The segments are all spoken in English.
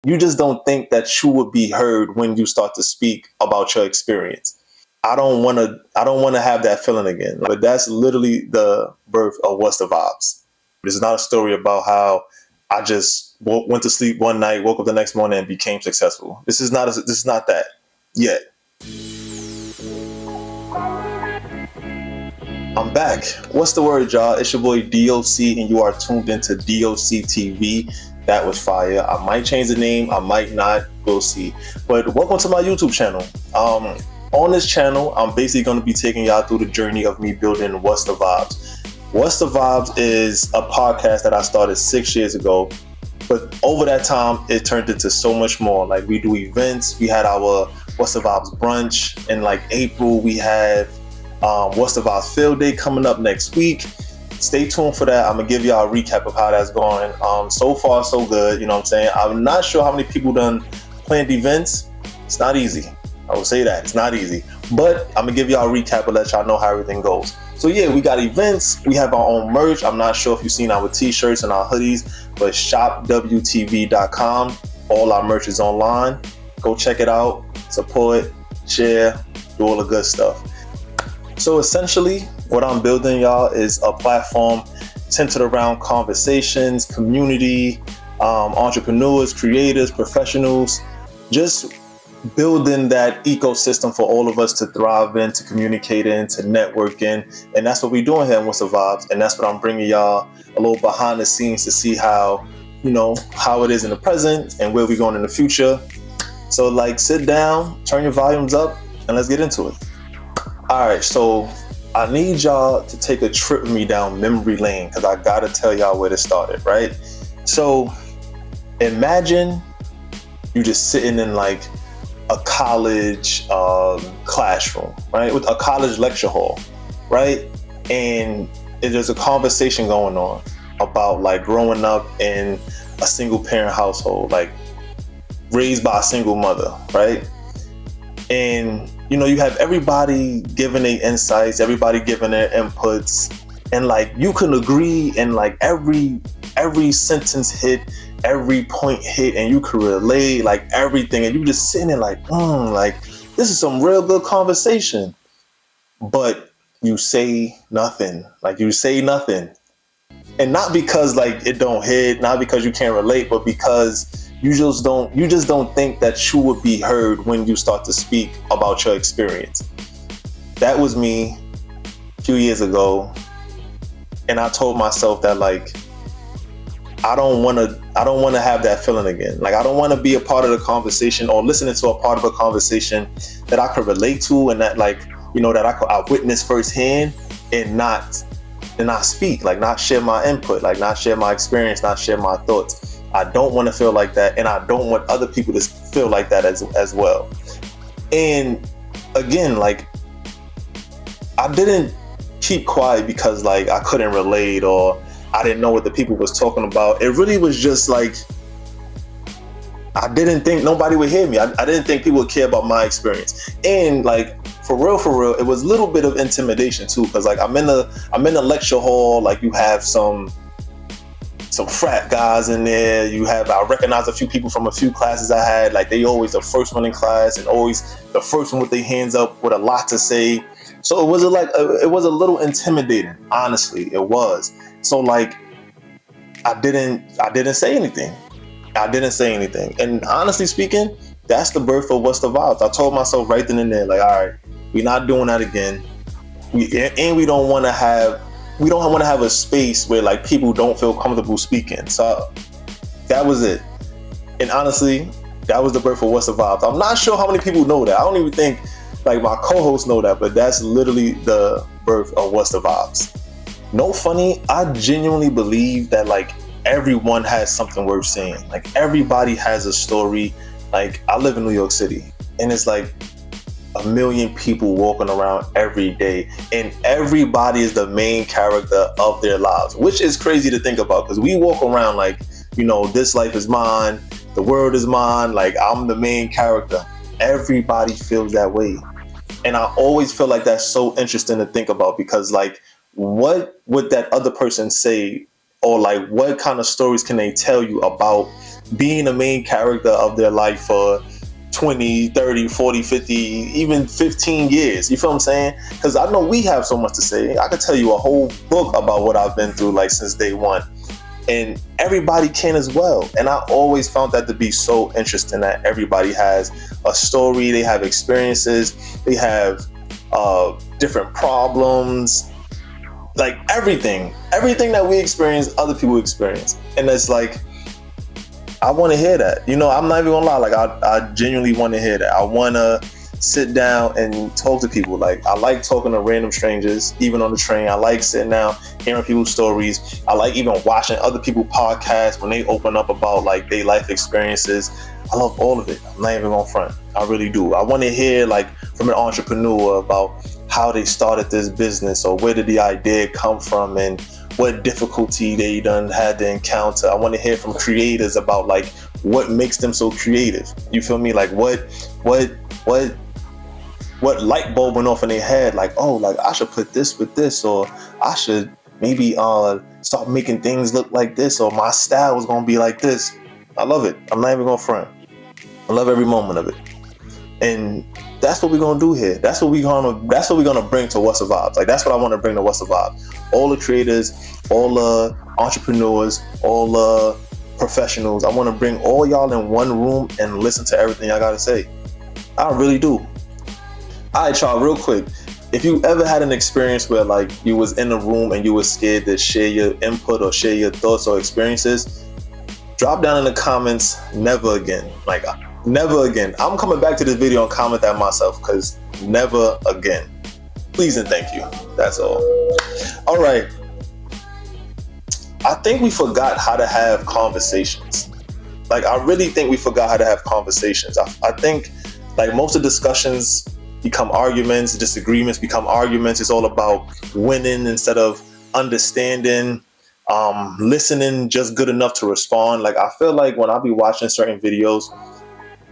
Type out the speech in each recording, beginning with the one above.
you just don't think that you would be heard when you start to speak about your experience. I don't want to have that feeling again. But that's literally the birth of What's the Vibes. This is not a story about how I just went to sleep one night, woke up the next morning, and became successful. This is not that yet. I'm back. What's the word, y'all? It's your boy DOC, and you are tuned into DOC TV. That was fire. I might change the name, I might not. We'll see. But welcome to my YouTube channel. On this channel, I'm basically going to be taking y'all through the journey of me building What's the Vibes. What's the Vibes is a podcast that I started 6 years ago. But over that time, it turned into so much more. Like, we do events. We had our What's the Vibes brunch in like April. We have What's the Vibes Field Day coming up next week. Stay tuned for that. I'm going to give y'all a recap of how that's going. So far, so good. You know what I'm saying? I'm not sure how many people done planned events. It's not easy. I will say that. It's not easy. But I'm going to give y'all a recap and let y'all know how everything goes. So yeah, we got events. We have our own merch. I'm not sure if you've seen our t-shirts and our hoodies, but shopwtv.com. All our merch is online. Go check it out. Support, share, do all the good stuff. So essentially, what I'm building, y'all, is a platform centered around conversations, community, entrepreneurs, creators, professionals, just building that ecosystem for all of us to thrive in, to communicate in, to network in. And that's what we're doing here in What's the Vibes. And that's what I'm bringing y'all a little behind the scenes to see how it is in the present and where we're going in the future. So like, sit down, turn your volumes up, and let's get into it. All right, so I need y'all to take a trip with me down memory lane because I got to tell y'all where this started, right? So imagine you just sitting in like a college classroom, right? With a college lecture hall, right? And there's a conversation going on about like growing up in a single parent household, like raised by a single mother, right? And you have everybody giving their insights, everybody giving their inputs, and like you can agree, and like every sentence hit, every point hit, and you can relate like everything, and you just sitting there like this is some real good conversation. But you say nothing. And not because like it don't hit, not because you can't relate, but because you just don't think that you would be heard when you start to speak about your experience. That was me a few years ago, and I told myself that like I don't want to have that feeling again. Like, I don't want to be a part of the conversation or listening to a part of a conversation that I could relate to, and that like that I witnessed firsthand, and not speak, like not share my input, like not share my experience, not share my thoughts. I don't want to feel like that, and I don't want other people to feel like that as well. And again, like, I didn't keep quiet because like I couldn't relate or I didn't know what the people was talking about. It really was just like I didn't think nobody would hear me. I didn't think people would care about my experience. And like for real, it was a little bit of intimidation too, because like I'm in a lecture hall. Like, you have some frat guys in there. I recognize a few people from a few classes I had. Like, they always the first one in class and always the first one with their hands up with a lot to say. So it was a little intimidating. Honestly, it was. So like, I didn't say anything. And honestly speaking, that's the birth of What's the Vibes. I told myself right then and there, like, all right, we're not doing that again. We don't want to have a space where like people don't feel comfortable speaking. So that was it. And honestly, that was the birth of What's the Vibes. I'm not sure how many people know that. I don't even think like my co-hosts know that, but that's literally the birth of What's the Vibes. No funny, I genuinely believe that like everyone has something worth saying. Like, everybody has a story. Like, I live in New York City, and it's like 1 million people walking around every day, and everybody is the main character of their lives, which is crazy to think about, because we walk around like, this life is mine, the world is mine, like I'm the main character. Everybody feels that way. And I always feel like that's so interesting to think about, because like, what would that other person say or like what kind of stories can they tell you about being the main character of their life for 20, 30, 40, 50, even 15 years. You feel what I'm saying? Because I know we have so much to say. I could tell you a whole book about what I've been through like since day one. And everybody can as well. And I always found that to be so interesting, that everybody has a story, they have experiences, they have different problems, like everything that we experience, other people experience. And it's like, I want to hear that. You know, I'm not even gonna lie. Like, I genuinely want to hear that. I want to sit down and talk to people. Like, I like talking to random strangers, even on the train. I like sitting down, hearing people's stories. I like even watching other people's podcasts when they open up about like their life experiences. I love all of it. I'm not even gonna front. I really do. I want to hear like from an entrepreneur about how they started this business, or where did the idea come from, and what difficulty they done had to encounter. I want to hear from creators about like what makes them so creative. You feel me? Like what light bulb went off in their head? Like, oh, like I should put this with this, or I should maybe start making things look like this, or my style is gonna be like this. I love it. I'm not even gonna front. I love every moment of it. And that's what we're gonna do here. That's what we're gonna bring to What's the Vibes. Like, that's what I want to bring to What's the Vibes. All the creators, all the entrepreneurs, all the professionals. I want to bring all y'all in one room and listen to everything I gotta say. I really do. All right, y'all, real quick. If you ever had an experience where like you was in a room and you were scared to share your input or share your thoughts or experiences, drop down in the comments, never again. Like, never again. I'm coming back to this video and comment that myself, because never again. Please and thank you. That's all. All right. I think we forgot how to have conversations. Like, I really think we forgot how to have conversations. I think like most of the discussions become arguments, disagreements become arguments. It's all about winning instead of understanding, listening just good enough to respond. Like, I feel like when I be watching certain videos,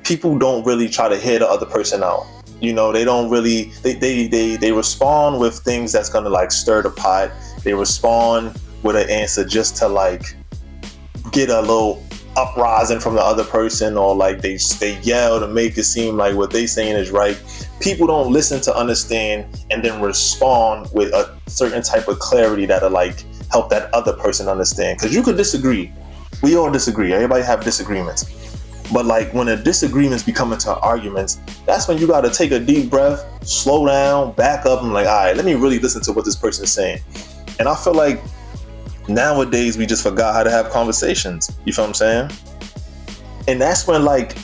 people don't really try to hear the other person out. You know, they don't really, they respond with things that's gonna like stir the pot. They respond with an answer just to like get a little uprising from the other person, or like they yell to make it seem like what they saying is right. People don't listen to understand and then respond with a certain type of clarity that'll like help that other person understand. Because you could disagree. We all disagree. Everybody have disagreements. But like when the disagreements become into arguments, that's when you got to take a deep breath, slow down, back up, and like, all right, let me really listen to what this person is saying. And I feel like nowadays we just forgot how to have conversations. You feel what I'm saying? And that's when like,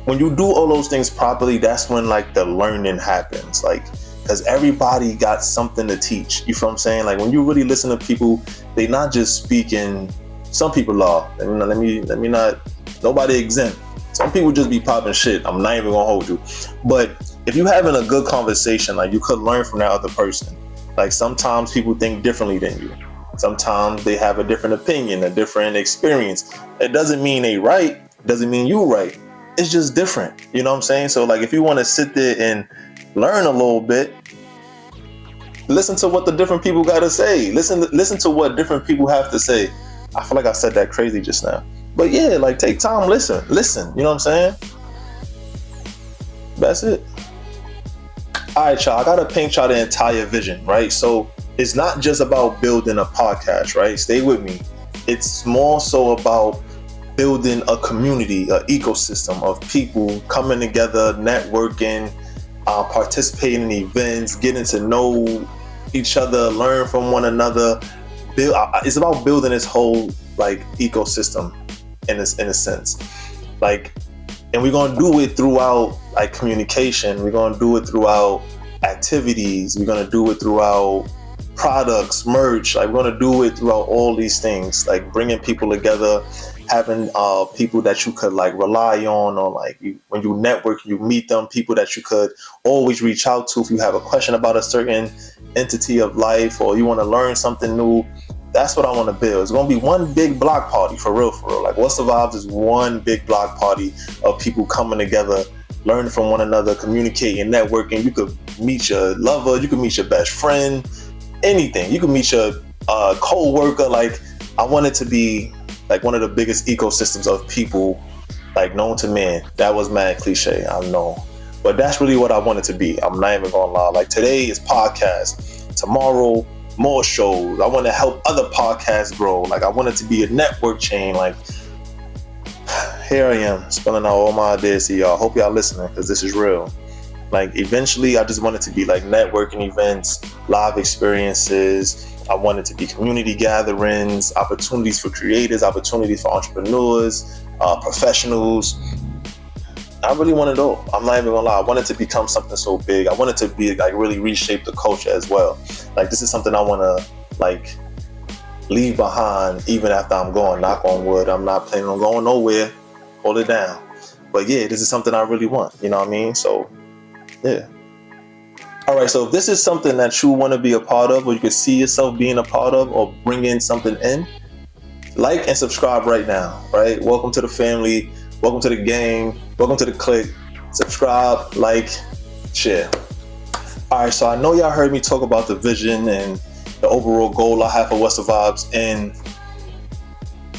when you do all those things properly, that's when like the learning happens. Like, because everybody got something to teach. You feel what I'm saying? Like, when you really listen to people, they not just speaking. Some people are. Let me not. Nobody exempt. Some people just be popping shit. I'm not even gonna hold you. But if you having a good conversation, like, you could learn from that other person. Like, sometimes people think differently than you. Sometimes they have a different opinion, a different experience. It doesn't mean they right. It doesn't mean you right. It's just different. You know what I'm saying? So like, if you want to sit there and learn a little bit, listen to what the different people got to say. Listen to what different people have to say. I feel like I said that crazy just now. But yeah, like, take time, listen. You know what I'm saying? That's it. All right, y'all, I got to paint y'all the entire vision, right? So it's not just about building a podcast, right? Stay with me. It's more so about building a community, an ecosystem of people coming together, networking, participating in events, getting to know each other, learn from one another. It's about building this whole like ecosystem in a sense. Like, and we're gonna do it throughout like communication. We're gonna do it throughout activities. We're gonna do it throughout products, merch. Like, we're gonna do it throughout all these things, like bringing people together, having people that you could like rely on, or like when you network, you meet them, people that you could always reach out to if you have a question about a certain entity of life, or you want to learn something new. That's what I want to build. It's going to be one big block party, for real. Like, What's the Vibes is one big block party of people coming together, learning from one another, communicating, networking. You could meet your lover, you could meet your best friend, anything. You could meet your co-worker. Like, I want it to be like one of the biggest ecosystems of people, like known to man. That was mad cliche, I know. But that's really what I want it to be. I'm not even gonna lie. Like today is podcast. Tomorrow, more shows. I want to help other podcasts grow. Like I want it to be a network chain. Like here I am spilling out all my ideas to y'all. Hope y'all listening because this is real. Like eventually I just want it to be like networking events, live experiences. I want it to be community gatherings, opportunities for creators, opportunities for entrepreneurs, professionals. I really want it all. I'm not even gonna lie. I want it to become something so big. I want it to be like really reshape the culture as well. Like this is something I want to like leave behind even after I'm gone. Knock on wood. I'm not planning on going nowhere. Hold it down. But yeah, this is something I really want. You know what I mean? So yeah. All right. So if this is something that you want to be a part of, or you can see yourself being a part of, or bring in something in, like and subscribe right now. Right. Welcome to the family. Welcome to the gang. Welcome to the clique. Subscribe, like, share. All right, so I know y'all heard me talk about the vision and the overall goal I have for What's the Vibes, and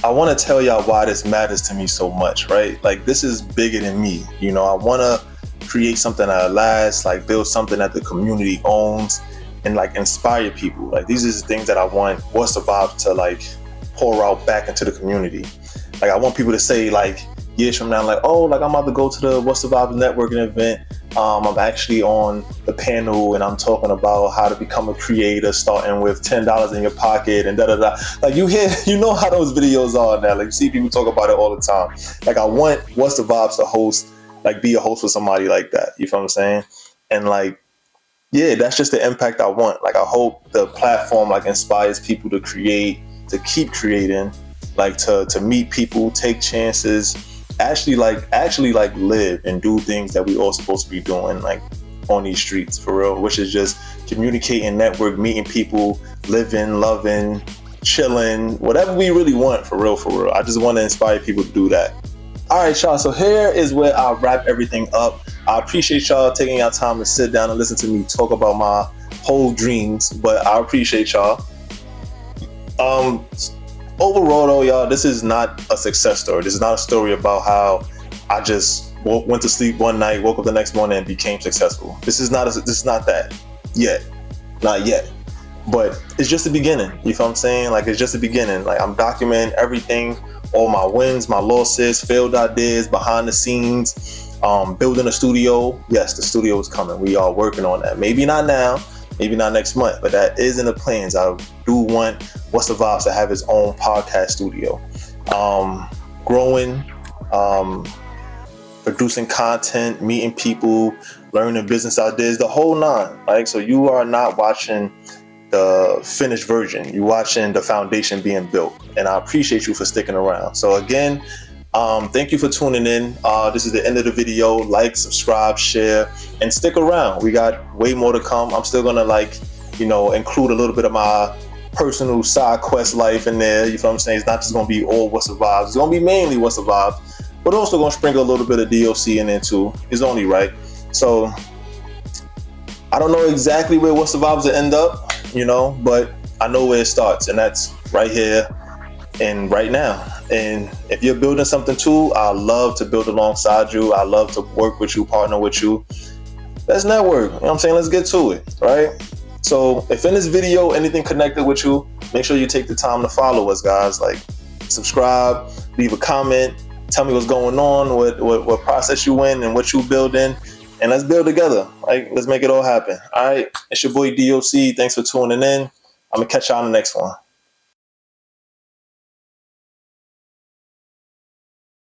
I want to tell y'all why this matters to me so much, right? Like, this is bigger than me. You know, I want to create something that lasts, like build something that the community owns, and like inspire people. Like, these are the things that I want What's the Vibes to like pour out back into the community. Like, I want people to say like, years from now, like, oh, like I'm about to go to the What's the Vibes networking event. I'm actually on the panel and I'm talking about how to become a creator, starting with $10 in your pocket and da da da. Like you know how those videos are now. Like you see people talk about it all the time. Like I want What's the Vibes to host, like be a host for somebody like that. You feel what I'm saying? And like, yeah, that's just the impact I want. Like I hope the platform like inspires people to create, to keep creating, like to meet people, take chances. Actually live and do things that we all supposed to be doing like on these streets for real, which is just communicating, network, meeting people, living, loving, chilling, whatever we really want for real. I just want to inspire people to do that. All right, y'all, so here is where I'll wrap everything up. I appreciate y'all taking your time to sit down and listen to me talk about my whole dreams, but I appreciate y'all. Overall though, y'all, this is not a success story. This is not a story about how I just went to sleep one night, woke up the next morning and became successful. This is not that yet. Not yet. But it's just the beginning. You feel what I'm saying? Like it's just the beginning. Like I'm documenting everything, all my wins, my losses, failed ideas, behind the scenes, building a studio. Yes, the studio is coming. We are working on that. Maybe not now, maybe not next month, but that is in the plans. I do want What's the Vibes to have its own podcast studio. Growing, producing content, meeting people, learning business ideas, the whole nine. Right? So you are not watching the finished version. You're watching the foundation being built. And I appreciate you for sticking around. So again, thank you for tuning in. This is the end of the video. Like, subscribe, share, and stick around. We got way more to come. I'm still gonna include a little bit of my personal side quest life in there. You feel what I'm saying? It's not just gonna be all What's the Vibes. It's gonna be mainly What's the Vibes, but also gonna sprinkle a little bit of DOC in there too. It's only right. So I don't know exactly where What's the Vibes will end up, but I know where it starts, and that's right here and right now. And if you're building something too, I love to build alongside you. I love to work with you, partner with you. Let's network. You know what I'm saying? Let's get to it, right? So if in this video anything connected with you, make sure you take the time to follow us, guys. Like subscribe, leave a comment, tell me what's going on, what process you in and what you building, and let's build together. Right? Let's make it all happen. All right. It's your boy DOC. Thanks for tuning in. I'm gonna catch y'all on the next one.